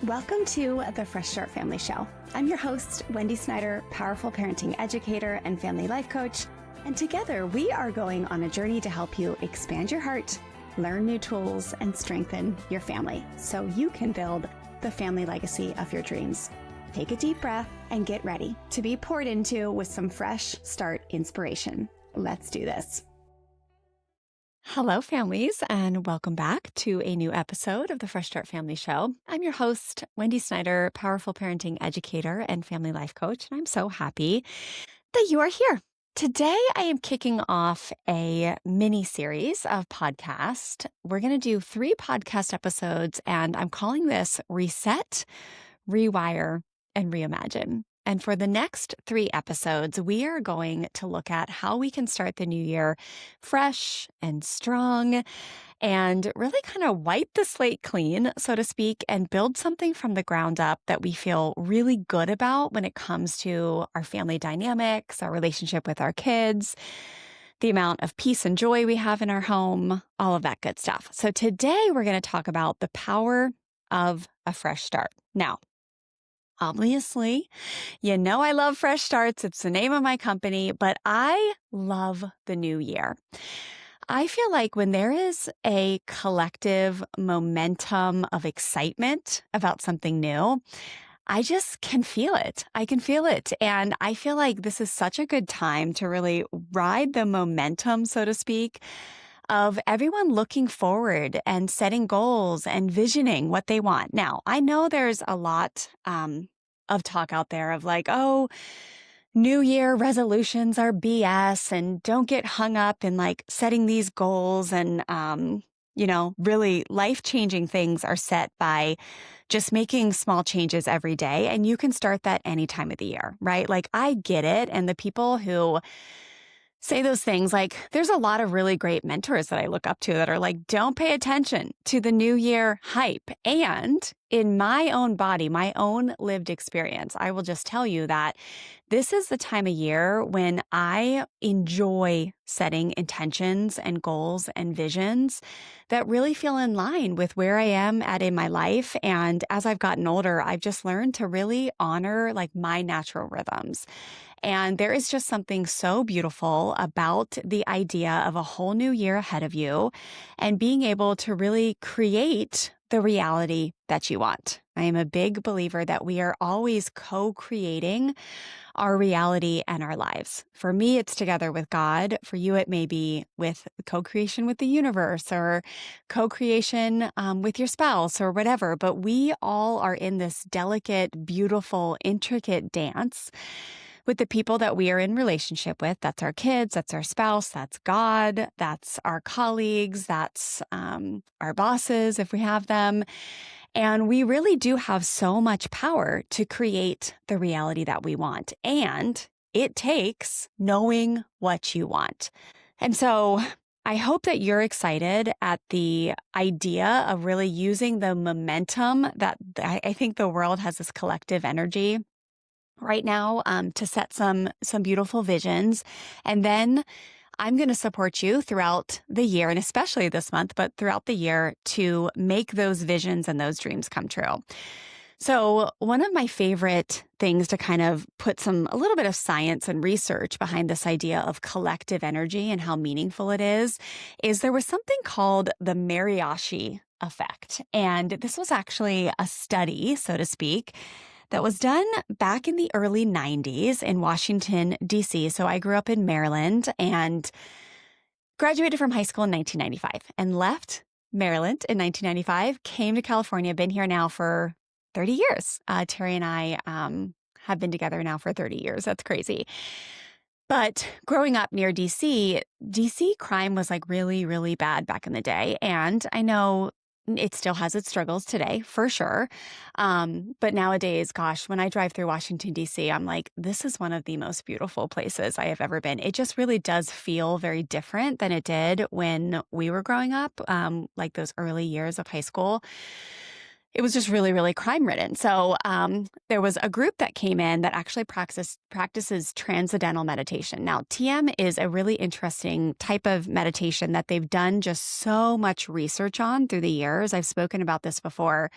Welcome to the Fresh Start Family Show. I'm your host, Wendy Snyder, powerful parenting educator and family life coach. And together we are going on a journey to help you expand your heart, learn new tools, and strengthen your family so you can build the family legacy of your dreams. Take a deep breath and get ready to be poured into with some fresh start inspiration. Let's do this. Hello, families, and welcome back to a new episode of the Fresh Start Family Show. I'm your host, Wendy Snyder, powerful parenting educator and family life coach, and I'm so happy that you are here. Today, I am kicking off a mini series of podcasts. We're going to do 3 podcast episodes, and I'm calling this Reset, Rewire, and Reimagine. And for the next 3 episodes, we are going to look at how we can start the new year fresh and strong and really kind of wipe the slate clean, so to speak, and build something from the ground up that we feel really good about when it comes to our family dynamics, our relationship with our kids, the amount of peace and joy we have in our home, all of that good stuff. So today we're going to talk about the power of a fresh start. Now, obviously, you know I love fresh starts. It's the name of my company, but I love the new year. I feel like when there is a collective momentum of excitement about something new, I just can feel it. I can feel it. And I feel like this is such a good time to really ride the momentum, so to speak, of everyone looking forward and setting goals and visioning what they want. Now, I know there's a lot of talk out there of like, oh, New Year resolutions are BS and don't get hung up in like setting these goals. And, really life-changing things are set by just making small changes every day. And you can start that any time of the year, right? Like I get it. And the people who say those things, like there's a lot of really great mentors that I look up to that are like, don't pay attention to the new year hype. And in my own body, my own lived experience, I will just tell you that this is the time of year when I enjoy setting intentions and goals and visions that really feel in line with where I am at in my life. And as I've gotten older, I've just learned to really honor like my natural rhythms. And there is just something so beautiful about the idea of a whole new year ahead of you and being able to really create the reality that you want. I am a big believer that we are always co-creating our reality and our lives. For me, it's together with God. For you, it may be with co-creation with the universe or co-creation with your spouse or whatever. But we all are in this delicate, beautiful, intricate dance with the people that we are in relationship with. That's our kids, that's our spouse, that's God, that's our colleagues, that's our bosses if we have them. And we really do have so much power to create the reality that we want. And it takes knowing what you want. And so I hope that you're excited at the idea of really using the momentum that I think the world has, this collective energy right now to set some beautiful visions. And then I'm going to support you throughout the year, and especially this month, but throughout the year to make those visions and those dreams come true. So one of my favorite things to kind of put a little bit of science and research behind this idea of collective energy and how meaningful it is there was something called the Mariachi effect. And this was actually a study, so to speak, that was done back in the early 90s in Washington, D.C. So I grew up in Maryland and graduated from high school in 1995 and left Maryland in 1995, came to California, been here now for 30 years. Terry and I have been together now for 30 years. That's crazy. But growing up near DC crime was like really, really bad back in the day. And I know it still has its struggles today, for sure. But nowadays, gosh, when I drive through Washington, D.C., I'm like, this is one of the most beautiful places I have ever been. It just really does feel very different than it did when we were growing up, like those early years of high school. it was just really, really crime ridden. So there was a group that came in that actually practices transcendental meditation. Now, TM is a really interesting type of meditation that they've done just so much research on through the years. I've spoken about this before,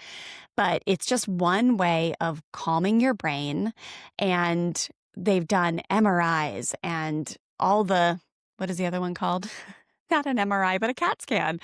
but it's just one way of calming your brain. And they've done MRIs and all the, what is the other one called? Not an MRI, but a CAT scan.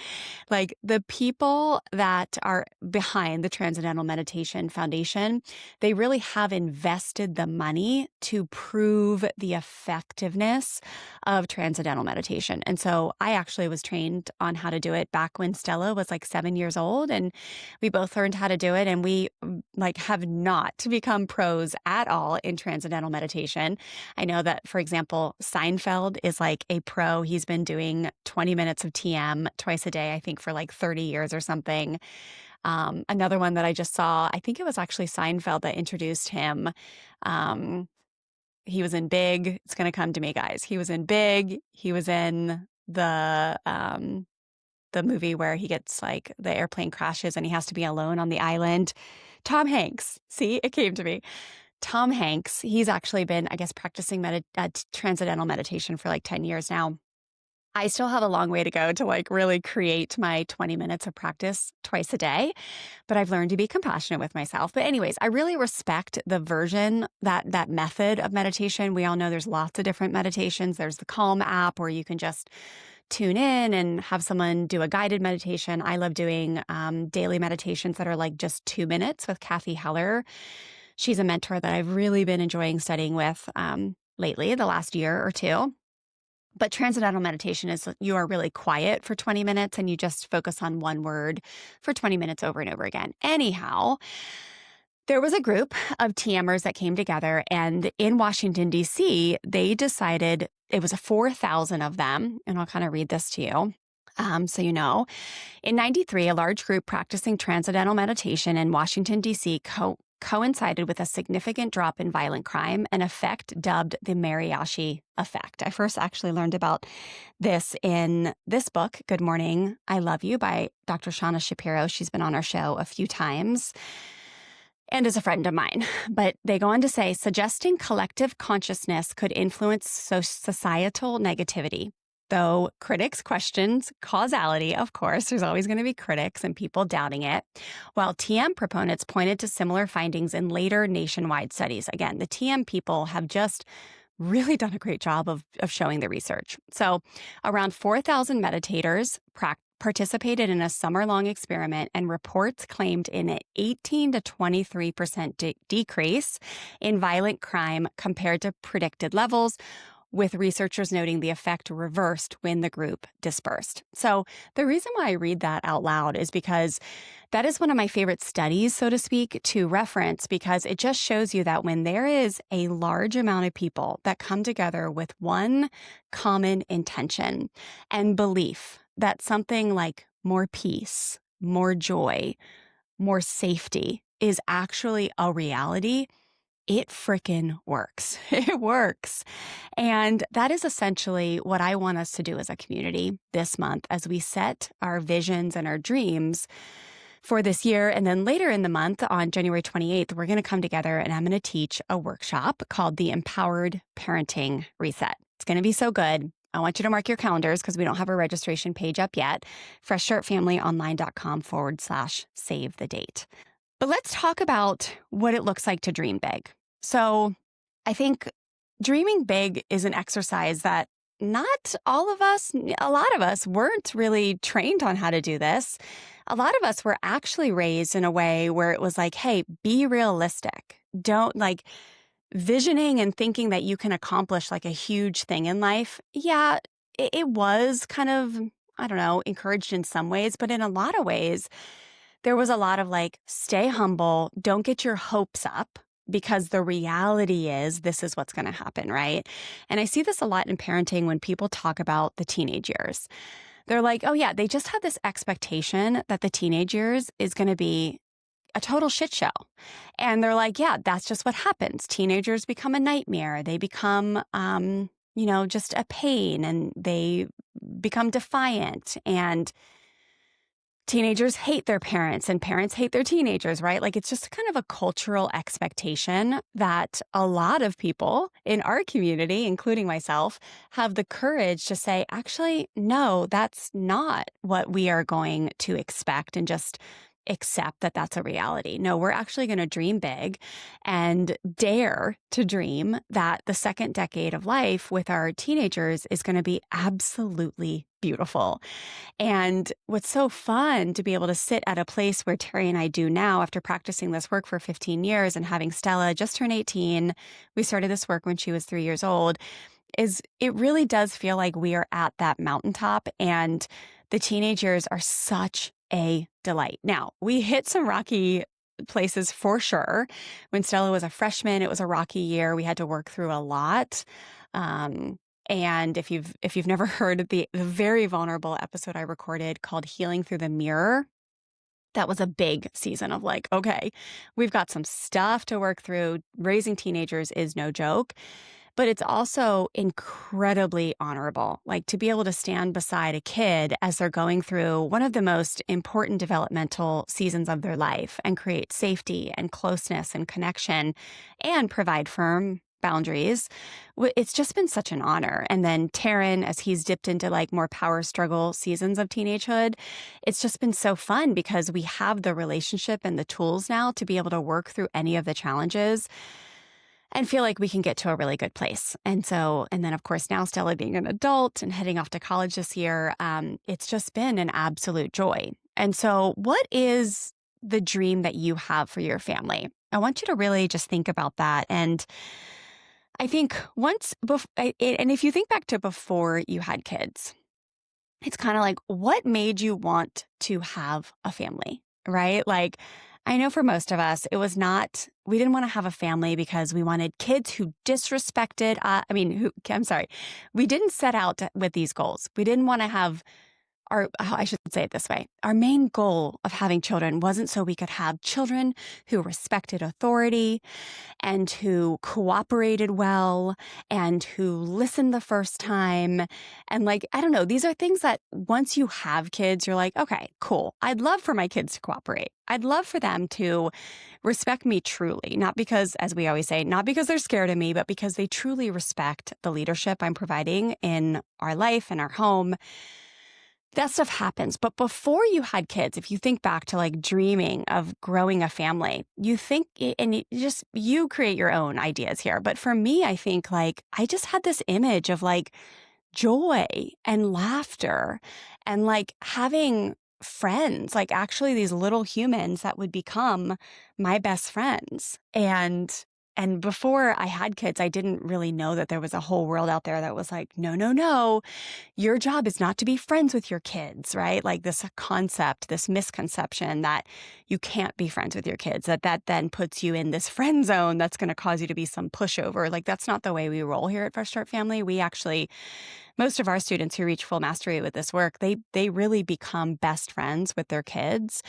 Like the people that are behind the Transcendental Meditation Foundation, they really have invested the money to prove the effectiveness of transcendental meditation. And so I actually was trained on how to do it back when Stella was like 7 years old, and we both learned how to do it. And we like have not become pros at all in transcendental meditation. I know that, for example, Seinfeld is like a pro. He's been doing 20 minutes of TM twice a day, I think for like 30 years or something. Another one that I just saw, I think it was actually Seinfeld that introduced him. He was in Big. It's going to come to me, guys. He was in Big. He was in the movie where he gets like the airplane crashes and he has to be alone on the island. Tom Hanks. See, it came to me. Tom Hanks. He's actually been, I guess, practicing transcendental meditation for like 10 years now. I still have a long way to go to like really create my 20 minutes of practice twice a day, but I've learned to be compassionate with myself. But anyways, I really respect the version, that method of meditation. We all know there's lots of different meditations. There's the Calm app where you can just tune in and have someone do a guided meditation. I love doing daily meditations that are like just 2 minutes with Kathy Heller. She's a mentor that I've really been enjoying studying with lately, the last year or two. But transcendental meditation is you are really quiet for 20 minutes and you just focus on one word for 20 minutes over and over again. Anyhow, there was a group of TMers that came together, and in Washington, D.C., they decided, it was 4,000 of them, and I'll kind of read this to you. So you know, in 93, a large group practicing transcendental meditation in Washington, D.C. coincided with a significant drop in violent crime, an effect dubbed the Mariachi effect. I first actually learned about this in this book, Good Morning, I Love You by Dr. Shauna Shapiro. She's been on our show a few times and is a friend of mine. But they go on to say, suggesting collective consciousness could influence societal negativity. Though critics questioned causality, of course, there's always going to be critics and people doubting it, while TM proponents pointed to similar findings in later nationwide studies. Again, the TM people have just really done a great job of showing the research. So around 4,000 meditators participated in a summer-long experiment, and reports claimed an 18 to 23% decrease in violent crime compared to predicted levels, with researchers noting the effect reversed when the group dispersed. So the reason why I read that out loud is because that is one of my favorite studies, so to speak, to reference, because it just shows you that when there is a large amount of people that come together with one common intention and belief that something like more peace, more joy, more safety is actually a reality, it frickin' works. It works. And that is essentially what I want us to do as a community this month as we set our visions and our dreams for this year. And then later in the month, on January 28th, we're going to come together and I'm going to teach a workshop called the Empowered Parenting Reset. It's going to be so good. I want you to mark your calendars because we don't have a registration page up yet. freshstartfamilyonline.com/save the date. But let's talk about what it looks like to dream big. So I think dreaming big is an exercise that not all of us, a lot of us weren't really trained on how to do this. A lot of us were actually raised in a way where it was like, hey, be realistic. Don't like visioning and thinking that you can accomplish like a huge thing in life. Yeah, it was kind of, I don't know, encouraged in some ways, but in a lot of ways, there was a lot of like, stay humble, don't get your hopes up, because the reality is this is what's going to happen, right? And I see this a lot in parenting when people talk about the teenage years. They're like, oh yeah, they just have this expectation that the teenage years is going to be a total shit show. And they're like, yeah, that's just what happens. Teenagers become a nightmare. They become, just a pain, and they become defiant and teenagers hate their parents and parents hate their teenagers, right? Like it's just kind of a cultural expectation that a lot of people in our community, including myself, have the courage to say, actually, no, that's not what we are going to expect and just accept that that's a reality. No, we're actually going to dream big and dare to dream that the second decade of life with our teenagers is going to be absolutely beautiful. And what's so fun to be able to sit at a place where Terry and I do now after practicing this work for 15 years and having Stella just turn 18. We started this work when she was 3 years old. Is it really does feel like we are at that mountaintop and the teenagers are such a delight. Now, we hit some rocky places for sure. When Stella was a freshman, it was a rocky year. We had to work through a lot. And if you've never heard of the very vulnerable episode I recorded called Healing Through the Mirror, that was a big season of like, okay, we've got some stuff to work through. Raising teenagers is no joke. But it's also incredibly honorable, like to be able to stand beside a kid as they're going through one of the most important developmental seasons of their life and create safety and closeness and connection and provide firm boundaries. It's just been such an honor. And then Taryn, as he's dipped into like more power struggle seasons of teenagehood, it's just been so fun because we have the relationship and the tools now to be able to work through any of the challenges and feel like we can get to a really good place. And then of course, now Stella being an adult and heading off to college this year, it's just been an absolute joy. And so what is the dream that you have for your family? I want you to really just think about that. And I think and if you think back to before you had kids, it's kind of like, what made you want to have a family, right? Like, I know for most of us, we didn't want to have a family because we wanted kids who disrespected, we didn't set out with these goals. We didn't want to have I should say it this way. Our main goal of having children wasn't so we could have children who respected authority and who cooperated well and who listened the first time. And like, I don't know, these are things that once you have kids, you're like, okay, cool. I'd love for my kids to cooperate. I'd love for them to respect me truly, not because, as we always say, not because they're scared of me, but because they truly respect the leadership I'm providing in our life and our home. That stuff happens. But before you had kids, if you think back to like dreaming of growing a family, you think, and you create your own ideas here. But for me, I think like, I just had this image of like joy and laughter and like having friends, like actually these little humans that would become my best friends. And before I had kids, I didn't really know that there was a whole world out there that was like, no, your job is not to be friends with your kids, right? Like this concept, this misconception that you can't be friends with your kids, that then puts you in this friend zone that's going to cause you to be some pushover. Like that's not the way we roll here at Fresh Start Family. We actually, most of our students who reach full mastery with this work, they really become best friends with their kids.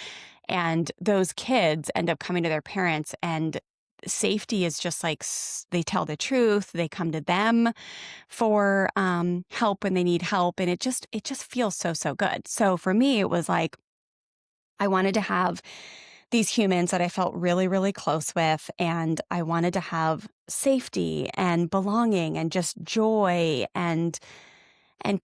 And those kids end up coming to their parents, and safety is just like they tell the truth. They come to them for help when they need help. And it just feels so good. So for me, it was like, I wanted to have these humans that I felt really, really close with. And I wanted to have safety and belonging and just joy and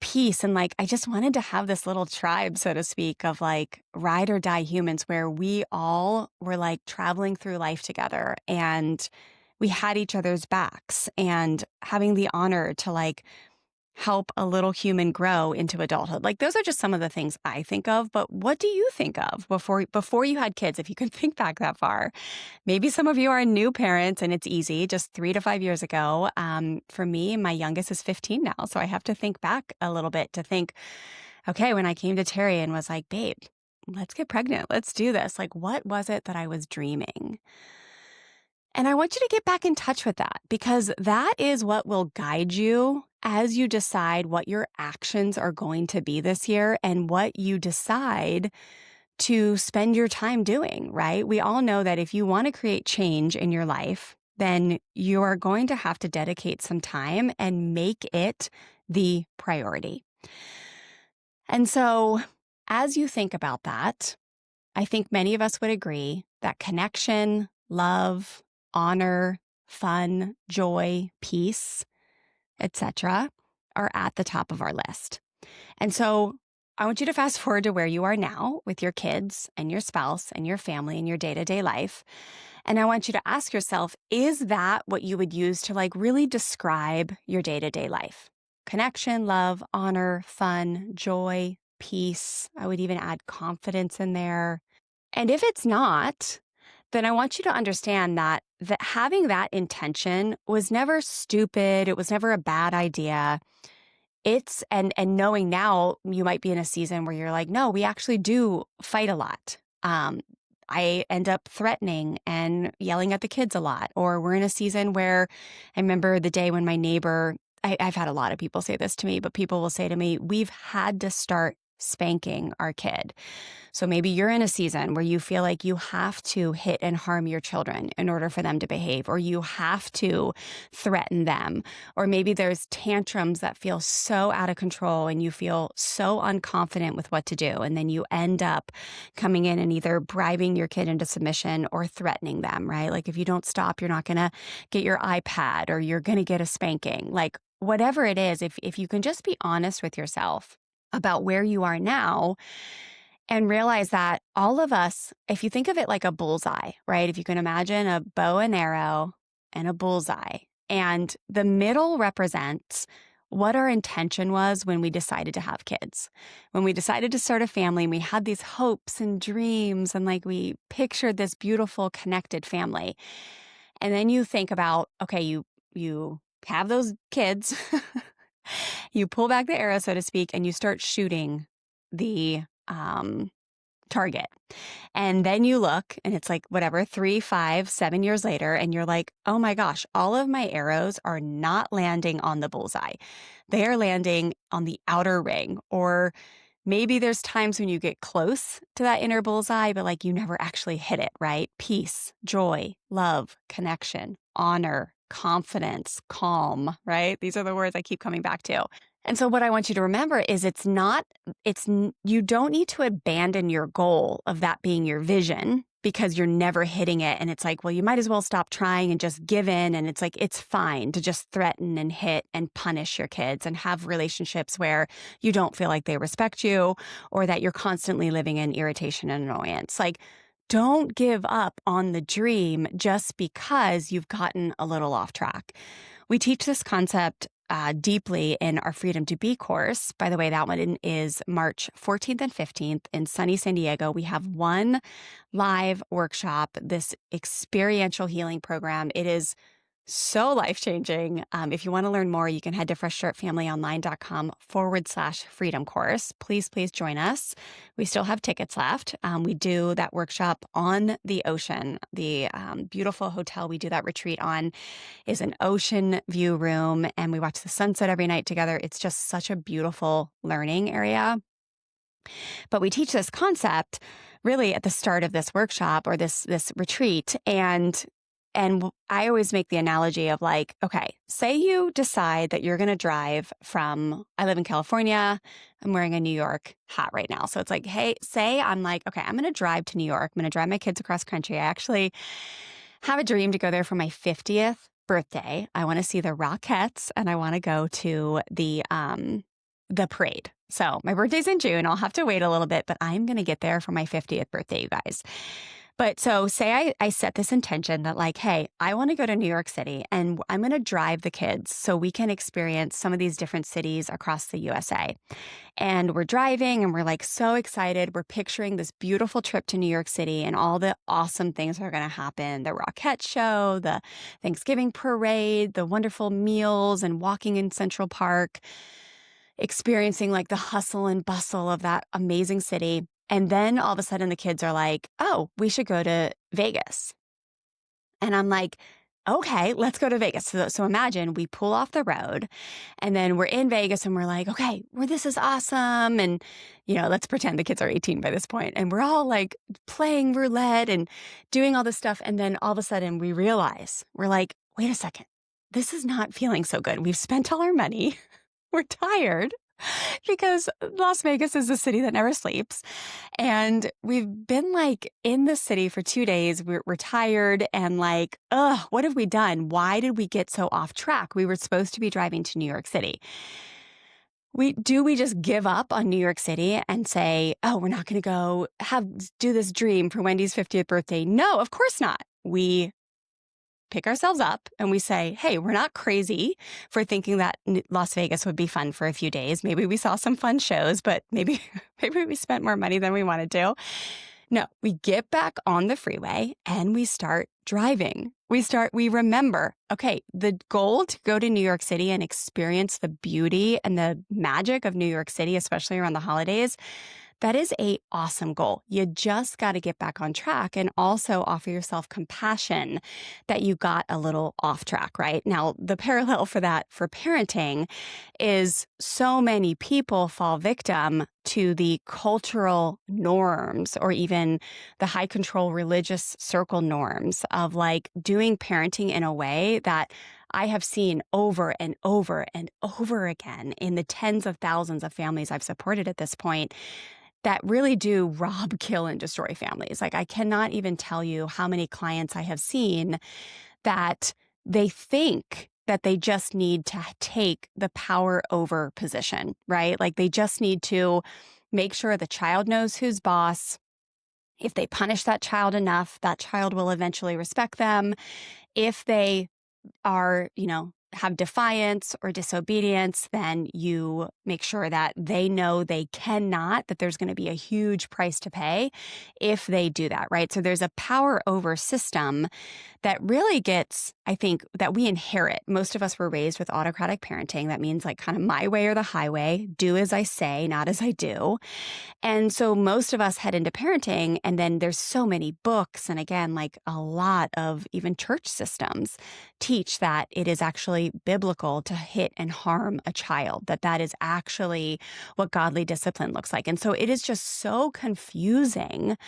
peace. And like, I just wanted to have this little tribe, so to speak, of like ride or die humans where we all were like traveling through life together and we had each other's backs, and having the honor to like help a little human grow into adulthood. Like those are just some of the things I think of, but what do you think of before you had kids, if you could think back that far? Maybe some of you are new parents and it's easy, just 3 to 5 years ago. For me, my youngest is 15 now, so I have to think back a little bit to think, okay, when I came to Terry and was like, babe, let's get pregnant, let's do this. Like, what was it that I was dreaming? And I want you to get back in touch with that, because that is what will guide you as you decide what your actions are going to be this year and what you decide to spend your time doing, right? We all know that if you want to create change in your life, then you are going to have to dedicate some time and make it the priority. And so as you think about that, I think many of us would agree that connection, love, honor, fun, joy, peace, etc., are at the top of our list. And so I want you to fast forward to where you are now with your kids and your spouse and your family and your day-to-day life. And I want you to ask yourself, is that what you would use to like really describe your day-to-day life? Connection, love, honor, fun, joy, peace. I would even add confidence in there. And if it's not, then I want you to understand that having that intention was never stupid. It was never a bad idea. And knowing now you might be in a season where you're like, no, we actually do fight a lot. I end up threatening and yelling at the kids a lot. Or we're in a season where I remember the day when my neighbor, I've had a lot of people say this to me, but people will say to me, we've had to start spanking our kid. So maybe you're in a season where you feel like you have to hit and harm your children in order for them to behave, or you have to threaten them. Or maybe there's tantrums that feel so out of control and you feel so unconfident with what to do. And then you end up coming in and either bribing your kid into submission or threatening them, right? Like if you don't stop, you're not going to get your iPad or you're going to get a spanking. Like whatever it is, if you can just be honest with yourself about where you are now and realize that all of us, if you think of it like a bullseye, right? If you can imagine a bow and arrow and a bullseye, and the middle represents what our intention was when we decided to have kids. When we decided to start a family, and we had these hopes and dreams, and like we pictured this beautiful connected family. And then you think about, okay, you have those kids, you pull back the arrow, so to speak, and you start shooting the target. And then you look and it's like, whatever, 3, 5, 7 years later, and you're like, oh my gosh, all of my arrows are not landing on the bullseye. They are landing on the outer ring. Or maybe there's times when you get close to that inner bullseye, but like you never actually hit it, right? Peace, joy, love, connection, honor, confidence, calm, right? These are the words I keep coming back to. And so what I want you to remember is you don't need to abandon your goal of that being your vision because you're never hitting it. And it's like, well, you might as well stop trying and just give in. And it's like, it's fine to just threaten and hit and punish your kids and have relationships where you don't feel like they respect you or that you're constantly living in irritation and annoyance. Like, don't give up on the dream just because you've gotten a little off track. We teach this concept deeply in our Freedom to Be course. By the way, that one is March 14th and 15th in sunny San Diego. We have one live workshop, this experiential healing program. It is so life-changing. If you want to learn more, you can head to freshstartfamilyonline.com/freedom course. Please, please join us. We still have tickets left. We do that workshop on the ocean. The beautiful hotel we do that retreat on is an ocean view room, and we watch the sunset every night together. It's just such a beautiful learning area. But we teach this concept really at the start of this workshop or this retreat. And I always make the analogy of like, okay, say you decide that you're going to drive I live in California. I'm wearing a New York hat right now. So it's like, hey, say I'm like, okay, I'm going to drive to New York. I'm going to drive my kids across country. I actually have a dream to go there for my 50th birthday. I want to see the Rockettes and I want to go to the parade. So my birthday's in June. I'll have to wait a little bit, but I'm going to get there for my 50th birthday, you guys. But so say I set this intention that like, hey, I want to go to New York City and I'm going to drive the kids so we can experience some of these different cities across the USA. And we're driving and we're like so excited. We're picturing this beautiful trip to New York City and all the awesome things that are going to happen. The Rockette show, the Thanksgiving parade, the wonderful meals and walking in Central Park, experiencing like the hustle and bustle of that amazing city. And then all of a sudden the kids are like, oh, we should go to Vegas. And I'm like, okay, let's go to Vegas. So imagine we pull off the road and then we're in Vegas and we're like, okay, this is awesome. And, let's pretend the kids are 18 by this point. And we're all like playing roulette and doing all this stuff. And then all of a sudden we realize we're like, wait a second, this is not feeling so good. We've spent all our money. We're tired. because Las Vegas is a city that never sleeps. And we've been like in the city for 2 days. We're tired and like, ugh, what have we done? Why did we get so off track? We were supposed to be driving to New York City. We just give up on New York City and say, oh, we're not going to go do this dream for Wendy's 50th birthday? No, of course not. We pick ourselves up and we say, hey, we're not crazy for thinking that Las Vegas would be fun for a few days. Maybe we saw some fun shows, but maybe we spent more money than we wanted to. No, we get back on the freeway and we start driving. We remember, okay, the goal to go to New York City and experience the beauty and the magic of New York City, especially around the holidays, that is an awesome goal. You just got to get back on track and also offer yourself compassion that you got a little off track, right? Now, the parallel for that for parenting is so many people fall victim to the cultural norms or even the high control religious circle norms of like doing parenting in a way that I have seen over and over and over again in the tens of thousands of families I've supported at this point that really do rob, kill, and destroy families. Like, I cannot even tell you how many clients I have seen that they think that they just need to take the power over position, right? Like, they just need to make sure the child knows who's boss. If they punish that child enough, that child will eventually respect them. If they are, have defiance or disobedience, then you make sure that they know they cannot, that there's going to be a huge price to pay if they do that, right? So there's a power over system that really gets, I think, that we inherit. Most of us were raised with autocratic parenting. That means like kind of my way or the highway, do as I say, not as I do. And so most of us head into parenting, and then there's so many books. And again, like a lot of even church systems teach that it is actually biblical to hit and harm a child, that is actually what godly discipline looks like. And so it is just so confusing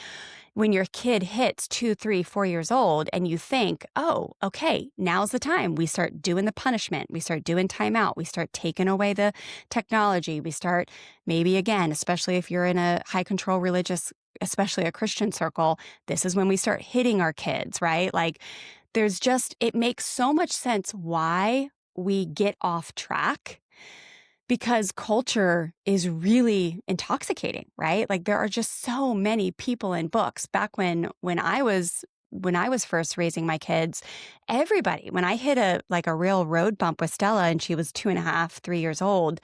when your kid hits 2, 3, 4 years old and you think, oh, okay, now's the time. We start doing the punishment. We start doing timeout. We start taking away the technology. We start maybe again, especially if you're in a high control religious, especially a Christian circle, this is when we start hitting our kids, right? Like it makes so much sense why we get off track, because culture is really intoxicating, right? Like there are just so many people in books. Back when I was first raising my kids, everybody, when I hit a real road bump with Stella and she was 2.5, 3 years old,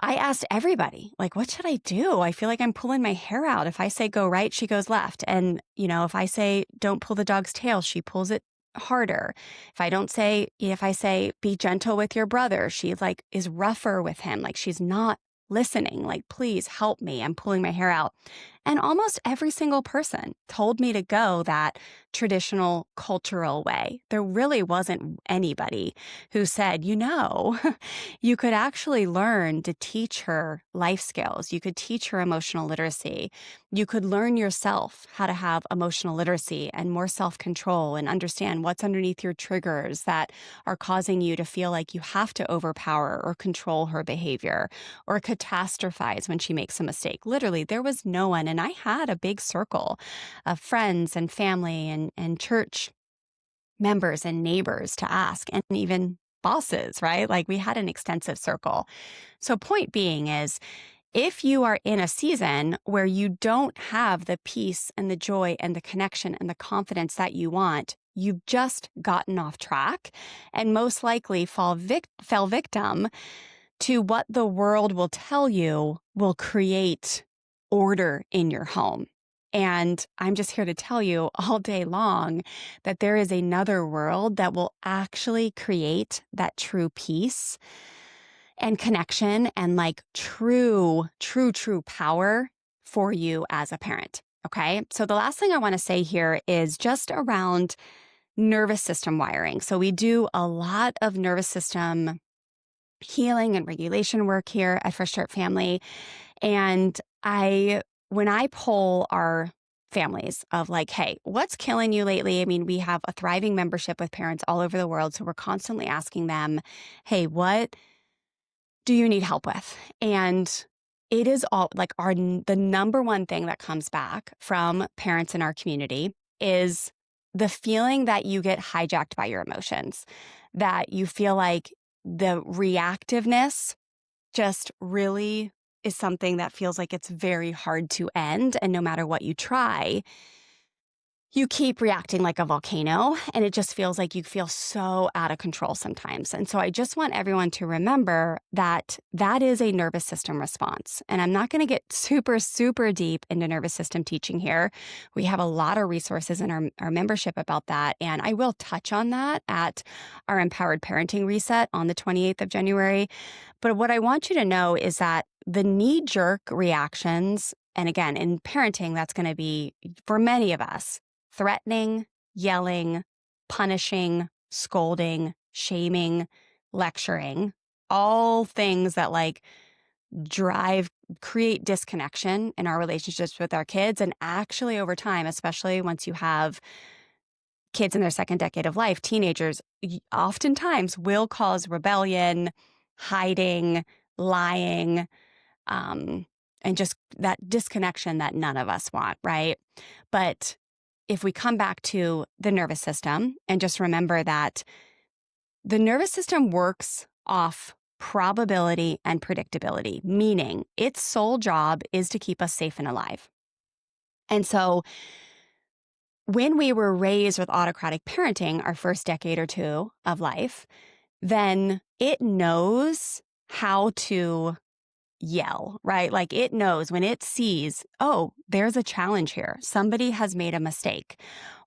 I asked everybody, like, what should I do? I feel like I'm pulling my hair out. If I say go right, she goes left. And, if I say don't pull the dog's tail, she pulls it harder. If I say be gentle with your brother, she is rougher with him. Like she's not listening. Like, please help me. I'm pulling my hair out. And almost every single person told me to go that traditional cultural way. There really wasn't anybody who said, you could actually learn to teach her life skills. You could teach her emotional literacy. You could learn yourself how to have emotional literacy and more self-control and understand what's underneath your triggers that are causing you to feel like you have to overpower or control her behavior or catastrophize when she makes a mistake. Literally, there was no one. And I had a big circle of friends and family and church members and neighbors to ask, and even bosses, right? Like we had an extensive circle. So point being is, if you are in a season where you don't have the peace and the joy and the connection and the confidence that you want, you've just gotten off track and most likely fell victim to what the world will tell you will create order in your home. And I'm just here to tell you all day long that there is another world that will actually create that true peace and connection and true power for you as a parent. Okay. So the last thing I want to say here is just around nervous system wiring. So we do a lot of nervous system healing and regulation work here at Fresh Start Family. And when I poll our families of hey, what's killing you lately? I mean, we have a thriving membership with parents all over the world. So we're constantly asking them, hey, what do you need help with? And it is all like the number one thing that comes back from parents in our community is the feeling that you get hijacked by your emotions, that you feel like the reactiveness just really is something that feels like it's very hard to end. And no matter what you try, you keep reacting like a volcano, and it just feels like you feel so out of control sometimes. And so I just want everyone to remember that that is a nervous system response. And I'm not going to get super, super deep into nervous system teaching here. We have a lot of resources in our membership about that. And I will touch on that at our Empowered Parenting Reset on the 28th of January. But what I want you to know is that the knee-jerk reactions, and again, in parenting, that's going to be, for many of us, threatening, yelling, punishing, scolding, shaming, lecturing, all things that like create disconnection in our relationships with our kids. And actually over time, especially once you have kids in their second decade of life, teenagers oftentimes will cause rebellion, hiding, lying, and just that disconnection that none of us want, right? But if we come back to the nervous system and just remember that the nervous system works off probability and predictability, meaning its sole job is to keep us safe and alive. And so when we were raised with autocratic parenting, our first decade or two of life, then it knows how to yell, right? Like it knows when it sees, oh, there's a challenge here. Somebody has made a mistake,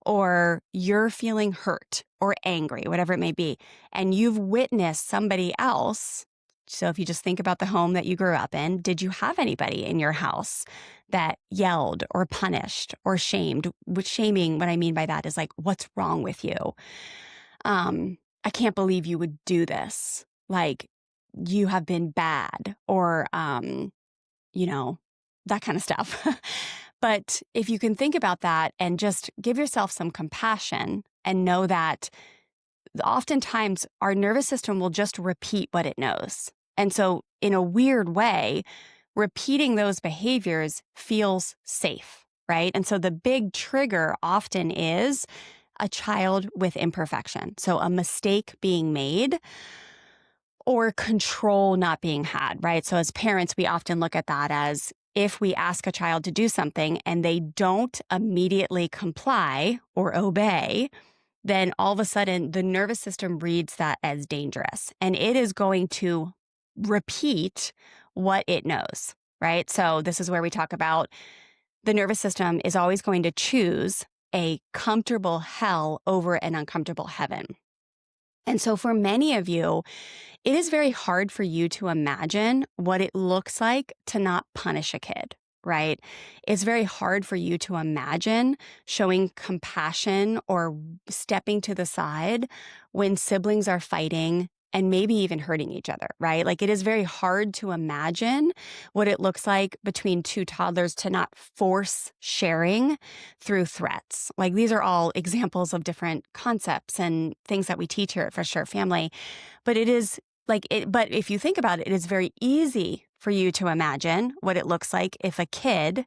or you're feeling hurt or angry, whatever it may be, and you've witnessed somebody else. So if you just think about the home that you grew up in, did you have anybody in your house that yelled or punished or shamed? With shaming, what I mean by that is like, what's wrong with you? I can't believe you would do this. Like, you have been bad, or, that kind of stuff. But if you can think about that and just give yourself some compassion and know that oftentimes our nervous system will just repeat what it knows. And so in a weird way, repeating those behaviors feels safe, right? And so the big trigger often is a child with imperfection. So a mistake being made, or control not being had, right? So as parents, we often look at that as if we ask a child to do something and they don't immediately comply or obey, then all of a sudden the nervous system reads that as dangerous, and it is going to repeat what it knows, right? So this is where we talk about the nervous system is always going to choose a comfortable hell over an uncomfortable heaven. And so for many of you, it is very hard for you to imagine what it looks like to not punish a kid, right? It's very hard for you to imagine showing compassion or stepping to the side when siblings are fighting and maybe even hurting each other, right? Like it is very hard to imagine what it looks like between two toddlers to not force sharing through threats. Like these are all examples of different concepts and things that we teach here at Fresh Start Family. But it is but if you think about it, it is very easy for you to imagine what it looks like if a kid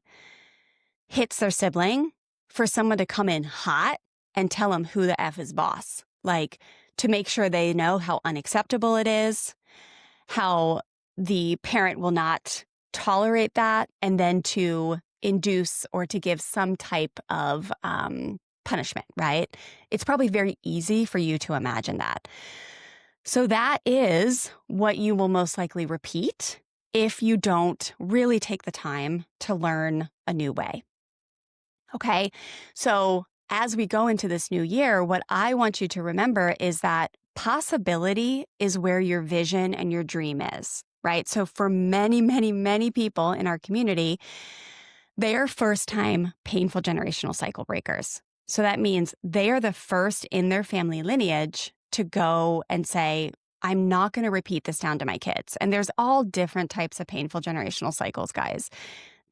hits their sibling, for someone to come in hot and tell them who the F is boss. Like, to make sure they know how unacceptable it is, how the parent will not tolerate that, and then to induce or to give some type of punishment, right? It's probably very easy for you to imagine that. So that is what you will most likely repeat if you don't really take the time to learn a new way. Okay, so as we go into this new year, what I want you to remember is that possibility is where your vision and your dream is, right? So for many, many, many people in our community, they are first-time painful generational cycle breakers. So that means they are the first in their family lineage to go and say, I'm not going to repeat this down to my kids. And there's all different types of painful generational cycles, guys.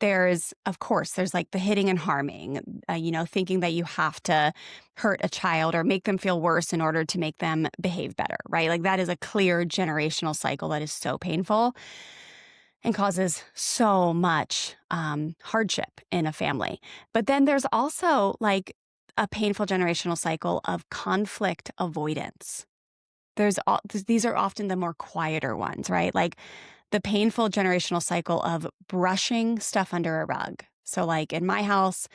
of course, there's like the hitting and harming, thinking that you have to hurt a child or make them feel worse in order to make them behave better, right? Like that is a clear generational cycle that is so painful and causes so much hardship in a family. But then there's also like a painful generational cycle of conflict avoidance. These are often the more quieter ones, right? Like the painful generational cycle of brushing stuff under a rug. So like in my house,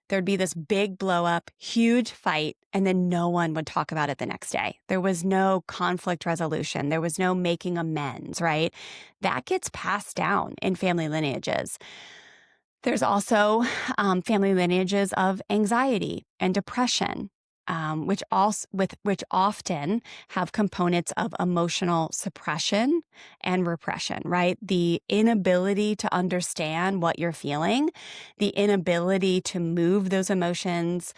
there'd be this big blow up, huge fight, and then no one would talk about it the next day. There was no conflict resolution. There was no making amends, right? That gets passed down in family lineages. There's also family lineages of anxiety and depression, which often have components of emotional suppression and repression, right? The inability to understand what you're feeling, the inability to move those emotions,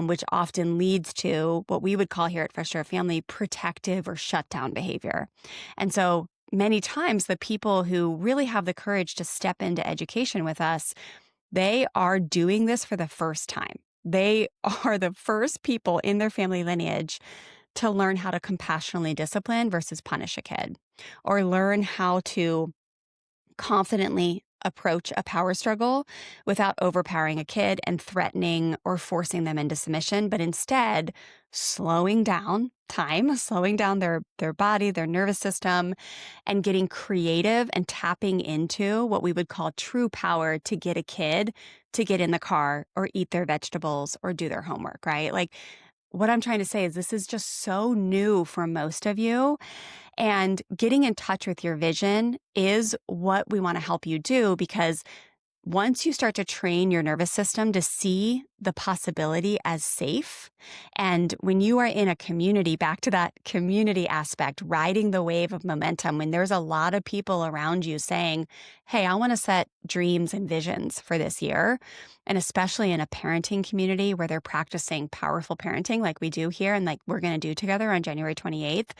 which often leads to what we would call here at Fresh Start Family protective or shutdown behavior. And so many times the people who really have the courage to step into education with us, they are doing this for the first time. They are the first people in their family lineage to learn how to compassionately discipline versus punish a kid, or learn how to confidently approach a power struggle without overpowering a kid and threatening or forcing them into submission, but instead slowing down time, slowing down their body, their nervous system, and getting creative and tapping into what we would call true power to get a kid to get in the car or eat their vegetables or do their homework, right? Like what I'm trying to say is this is just so new for most of you. And getting in touch with your vision is what we want to help you do, because once you start to train your nervous system to see the possibility as safe, and when you are in a community, back to that community aspect, riding the wave of momentum, when there's a lot of people around you saying, hey, I want to set dreams and visions for this year, and especially in a parenting community where they're practicing powerful parenting like we do here and like we're going to do together on January 28th.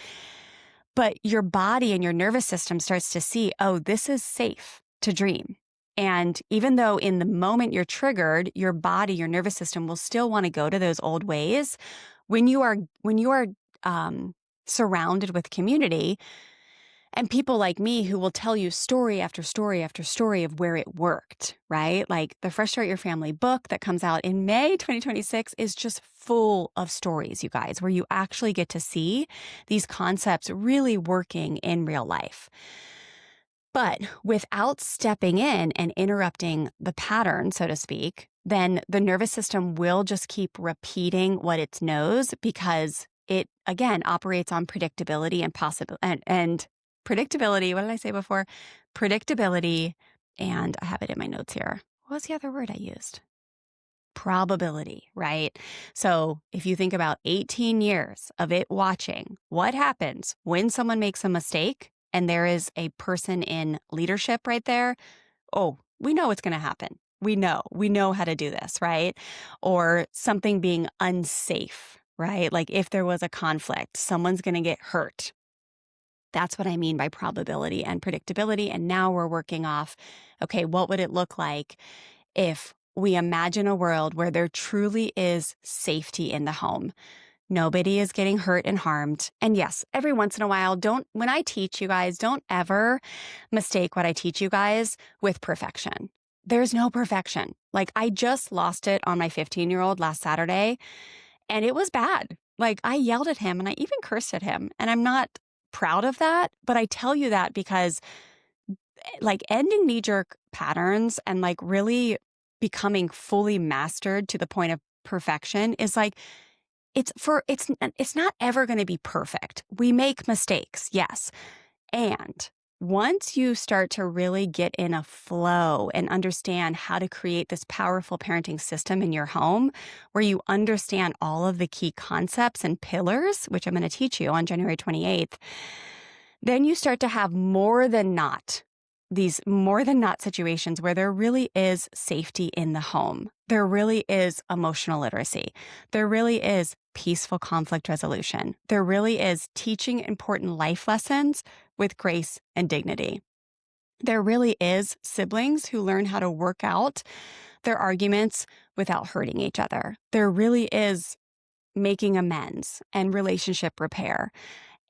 But your body and your nervous system starts to see, oh, this is safe to dream. And even though in the moment you're triggered, your body, your nervous system will still want to go to those old ways. When you are surrounded with community and people like me who will tell you story after story after story of where it worked, right? Like the Fresh Start Your Family book that comes out in May 2026 is just full of stories, you guys, where you actually get to see these concepts really working in real life. But without stepping in and interrupting the pattern, so to speak, then the nervous system will just keep repeating what it knows, because it, again, operates on predictability and predictability. What did I say before? Predictability. And I have it in my notes here. What was the other word I used? Probability, right? So if you think about 18 years of it watching what happens when someone makes a mistake and there is a person in leadership right there, oh, we know what's going to happen. We know how to do this, right? Or something being unsafe, right? Like if there was a conflict, someone's going to get hurt. That's what I mean by probability and predictability. And now we're working off, okay, what would it look like if we imagine a world where there truly is safety in the home? Nobody is getting hurt and harmed. And yes, every once in a while, when I teach you guys, don't ever mistake what I teach you guys with perfection. There's no perfection. Like I just lost it on my 15-year-old last Saturday, and it was bad. Like I yelled at him and I even cursed at him, and I'm not proud of that, but I tell you that because like ending knee-jerk patterns and like really becoming fully mastered to the point of perfection is like, it's not ever going to be perfect. We make mistakes, yes. And once you start to really get in a flow and understand how to create this powerful parenting system in your home, where you understand all of the key concepts and pillars, which I'm going to teach you on January 28th, then you start to have these more than not situations where there really is safety in the home. There really is emotional literacy. There really is peaceful conflict resolution. There really is teaching important life lessons with grace and dignity. There really is siblings who learn how to work out their arguments without hurting each other. There really is making amends and relationship repair.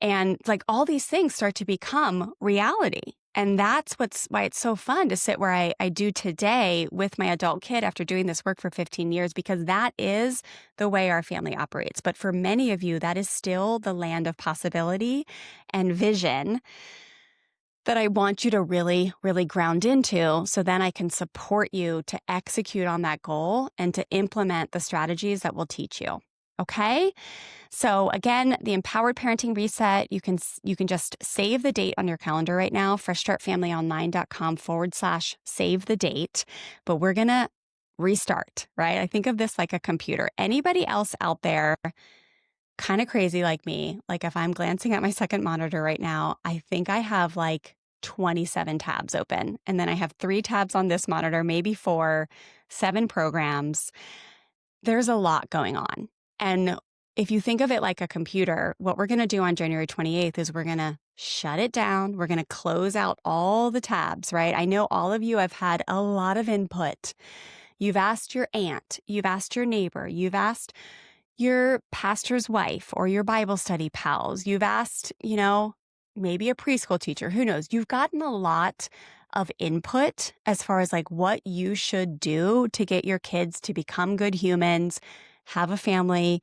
And like all these things start to become reality. And that's why it's so fun to sit where I do today with my adult kid after doing this work for 15 years, because that is the way our family operates. But for many of you, that is still the land of possibility and vision that I want you to really, really ground into, so then I can support you to execute on that goal and to implement the strategies that will teach you. Okay? So again, the Empowered Parenting Reset, you can just save the date on your calendar right now, freshstartfamilyonline.com/save the date. But we're going to restart, right? I think of this like a computer. Anybody else out there kind of crazy like me, like if I'm glancing at my second monitor right now, I think I have like 27 tabs open. And then I have 3 tabs on this monitor, maybe 4, 7 programs. There's a lot going on. And if you think of it like a computer, what we're going to do on January 28th is we're going to shut it down. We're going to close out all the tabs, right? I know all of you have had a lot of input. You've asked your aunt, you've asked your neighbor, you've asked your pastor's wife or your Bible study pals. You've asked, maybe a preschool teacher, who knows? You've gotten a lot of input as far as like what you should do to get your kids to become good humans, have a family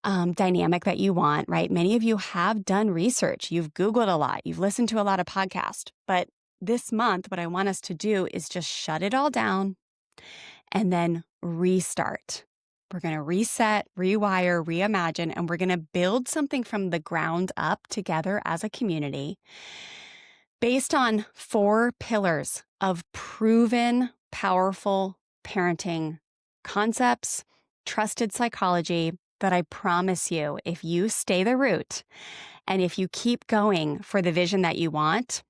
dynamic that you want, right? Many of you have done research. You've Googled a lot. You've listened to a lot of podcasts. But this month, what I want us to do is just shut it all down and then restart. We're going to reset, rewire, reimagine, and we're going to build something from the ground up together as a community based on 4 pillars of proven, powerful parenting concepts, trusted psychology that I promise you, if you stay the route and if you keep going for the vision that you want,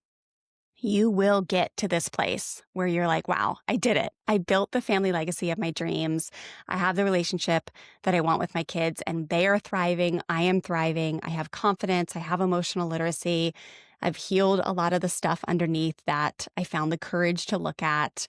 you will get to this place where you're like, wow, I did it. I built the family legacy of my dreams. I have the relationship that I want with my kids, and they are thriving. I am thriving. I have confidence. I have emotional literacy. I've healed a lot of the stuff underneath that I found the courage to look at.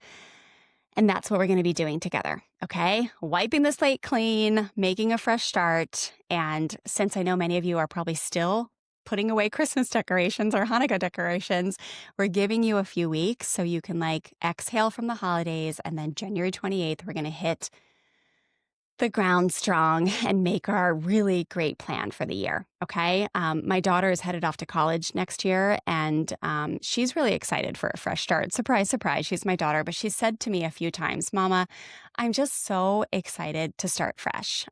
And that's what we're going to be doing together, okay? Wiping the slate clean, making a fresh start. And since I know many of you are probably still putting away Christmas decorations or Hanukkah decorations, we're giving you a few weeks so you can like exhale from the holidays. And then January 28th, we're going to hit the ground strong and make our really great plan for the year. Okay. My daughter is headed off to college next year, and she's really excited for a fresh start. Surprise, surprise. She's my daughter, but she said to me a few times, Mama, I'm just so excited to start fresh.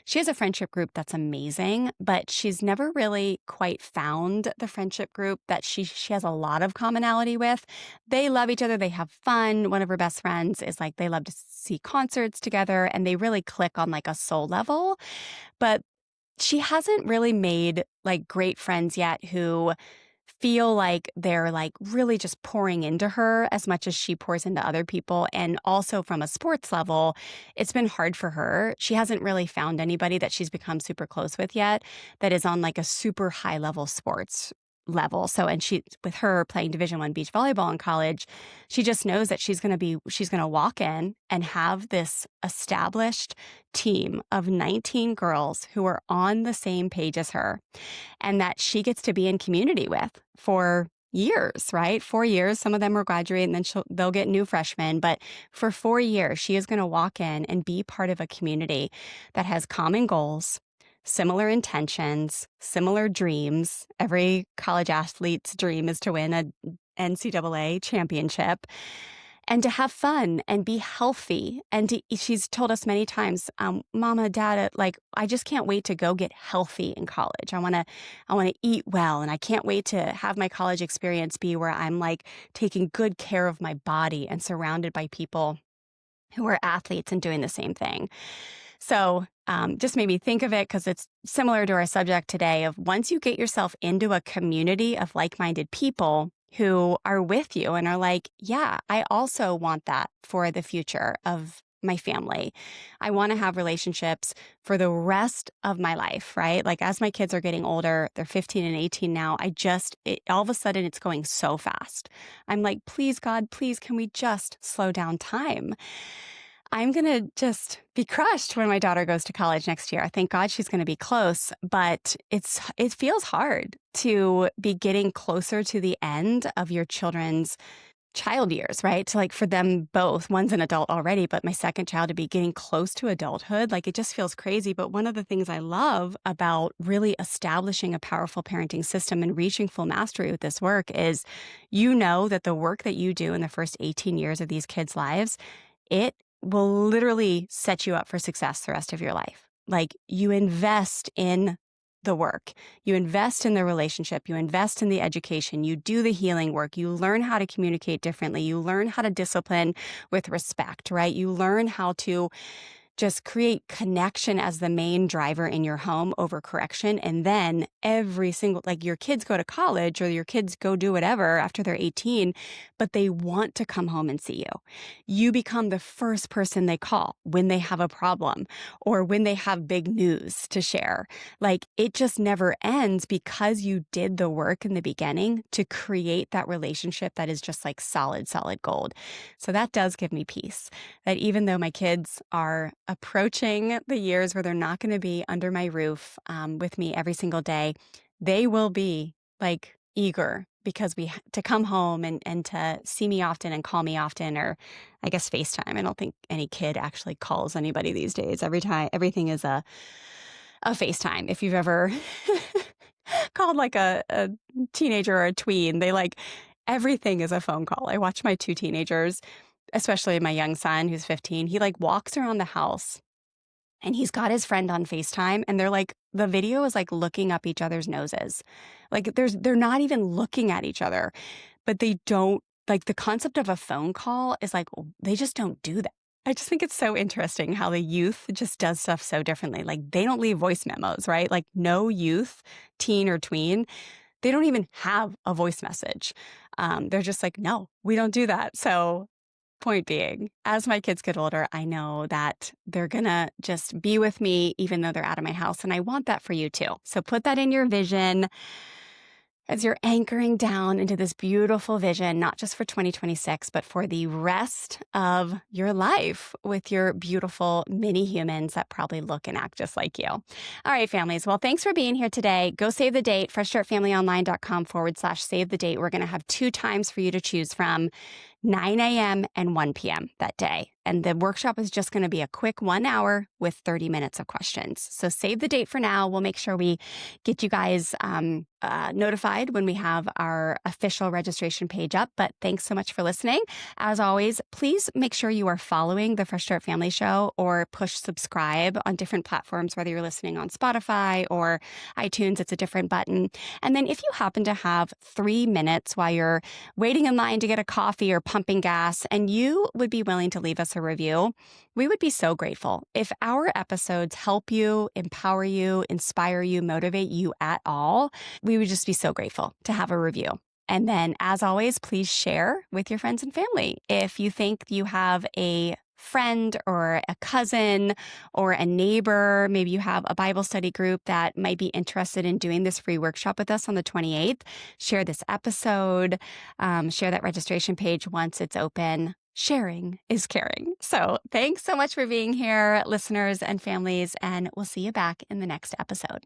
She has a friendship group that's amazing, but she's never really quite found the friendship group that she has a lot of commonality with. They love each other. They have fun. One of her best friends is like, they love to see concerts together, and they really click on like a soul level. But she hasn't really made like great friends yet who feel like they're like really just pouring into her as much as she pours into other people. And also from a sports level, it's been hard for her. She hasn't really found anybody that she's become super close with yet that is on like a super high level sports level. So, and she, with her playing Division I beach volleyball in college, she just knows that she's going to walk in and have this established team of 19 girls who are on the same page as her, and that she gets to be in community with for years, right? 4 years. Some of them will graduate and then they'll get new freshmen. But for 4 years, she is going to walk in and be part of a community that has common goals, similar intentions, similar dreams. Every college athlete's dream is to win a NCAA championship and to have fun and be healthy. And she's told us many times, Mama, Dad, like, I just can't wait to go get healthy in college. I want to eat well. And I can't wait to have my college experience be where I'm like taking good care of my body and surrounded by people who are athletes and doing the same thing. So just made me think of it because it's similar to our subject today of once you get yourself into a community of like-minded people who are with you and are like, yeah, I also want that for the future of my family. I want to have relationships for the rest of my life, right? Like as my kids are getting older, they're 15 and 18 now. All of a sudden it's going so fast. I'm like, please, God, please, can we just slow down time? I'm going to just be crushed when my daughter goes to college next year. Thank God she's going to be close, but it feels hard to be getting closer to the end of your children's child years, right? To like for them both, one's an adult already, but my second child to be getting close to adulthood, like it just feels crazy. But one of the things I love about really establishing a powerful parenting system and reaching full mastery with this work is, you know, that the work that you do in the first 18 years of these kids' lives, it will literally set you up for success the rest of your life. Like you invest in the work, you invest in the relationship, you invest in the education, you do the healing work, you learn how to communicate differently, you learn how to discipline with respect, right? You learn how to just create connection as the main driver in your home over correction. And then like your kids go to college or your kids go do whatever after they're 18, but they want to come home and see you. You become the first person they call when they have a problem or when they have big news to share. Like it just never ends because you did the work in the beginning to create that relationship that is just like solid, solid gold. So that does give me peace that even though my kids are approaching the years where they're not going to be under my roof with me every single day, they will be like eager because to come home and to see me often and call me often, or I guess FaceTime. I don't think any kid actually calls anybody these days. Everything is a FaceTime. If you've ever called like a teenager or a tween, everything is a phone call. I watch my two teenagers, especially my young son who's 15, he like walks around the house and he's got his friend on FaceTime and the video is like looking up each other's noses. Like they're not even looking at each other, but they don't like the concept of a phone call is like, they just don't do that. I just think it's so interesting how the youth just does stuff so differently. Like they don't leave voice memos, right? Like no youth, teen or tween, they don't even have a voice message. They're just like, no, we don't do that. So point being, as my kids get older, I know that they're going to just be with me even though they're out of my house. And I want that for you too. So put that in your vision as you're anchoring down into this beautiful vision, not just for 2026, but for the rest of your life with your beautiful mini humans that probably look and act just like you. All right, families. Well, thanks for being here today. Go save the date, freshstartfamilyonline.com/save the date. We're going to have 2 times for you to choose from, 9 a.m. and 1 p.m. that day. And the workshop is just going to be a quick 1 hour with 30 minutes of questions. So save the date for now. We'll make sure we get you guys notified when we have our official registration page up. But thanks so much for listening. As always, please make sure you are following the Fresh Start Family Show or push subscribe on different platforms, whether you're listening on Spotify or iTunes, it's a different button. And then if you happen to have 3 minutes while you're waiting in line to get a coffee or pumping gas, and you would be willing to leave us a review, we would be so grateful. If our episodes help you, empower you, inspire you, motivate you at all, we would just be so grateful to have a review. And then, as always, please share with your friends and family. If you think you have a friend or a cousin or a neighbor, maybe you have a Bible study group that might be interested in doing this free workshop with us on the 28th, share this episode, share that registration page once it's open. Sharing is caring. So thanks so much for being here, listeners and families, and we'll see you back in the next episode.